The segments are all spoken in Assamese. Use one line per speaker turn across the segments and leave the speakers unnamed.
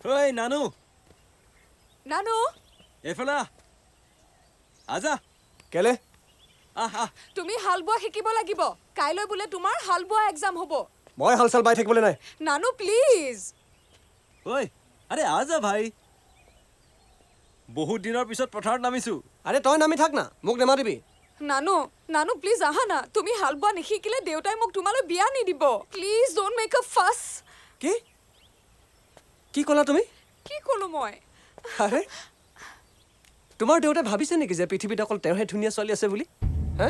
ঐ নানু
নানু
এফালা আজা
কেলে
তুমি হাল বোৱা শিকিব লাগিব কাইলৈ বোলে তোমাৰ হাল বোৱা এক্সাম হ'ব
মই হালচাল বাই থাকিবলৈ নাই
নানু প্লিজ
ঐ আরে আজা ভাই বহুত দিনৰ পিছত পথাৰত নামিছো
আৰে তই নামি থাক না মোক নেমাতিবি
নানু নানু প্লিজ আহা না তুমি হাল বোৱা নিশিকিলে দেউতাই মোক তোমালৈ বিয়া নিদিব প্লিজ ডোন্ট মেক আ ফাছ
কি কি ক'লা তুমি
কি ক'লো মই
আৰে তোমাৰ দেউতাই ভাবিছে নেকি যে পৃথিৱীত অকল তেওঁহে ধুনীয়া ছোৱালী আছে বুলি হে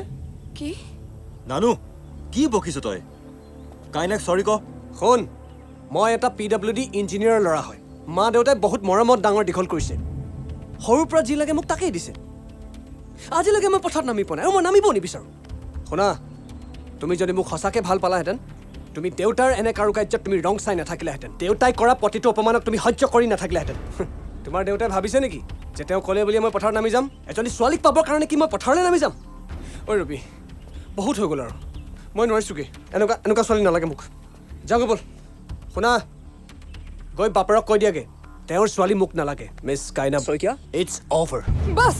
কি
নানু কি বকিছ তই কাইনাক সৰি ক
শুন মই এটা PWD ইঞ্জিনিয়াৰৰ ল'ৰা হয় মা দেউতাই বহুত মৰমত ডাঙৰ দীঘল কৰিছে সৰুৰ পৰা যি লাগে মোক তাকেই দিছে আজিলৈকে মই পথাৰত নামি পোৱা নাই আৰু মই নামিব নিবিচাৰোঁ শুনা তুমি যদি মোক সঁচাকৈ ভাল পালাহেঁতেন তুমি দেউতাৰ এনে কাৰুকাৰ্যত তুমি ৰং চাই নাথাকিলাহেঁতেন দেউতাই কৰা প্ৰতিটো অপমানক তুমি সহ্য কৰি নাথাকিলাহেঁতেন তোমাৰ দেউতাই ভাবিছে নেকি যে তেওঁ ক'লে বুলি মই পথাৰত নামি যাম এজনী ছোৱালীক পাবৰ কাৰণে কি মই পথাৰলৈ নামি যাম ঐ ৰবি বহুত হৈ গ'ল আৰু মই নোৱাৰিছোঁগৈ এনেকুৱা ছোৱালী নালাগে মোক যাওঁগৈ ব'ল শুনা গৈ বাপেৰক কৈ দিয়াগে তেওঁৰ ছোৱালী মোক নালাগে Miss Kaina Saikia it's over
bus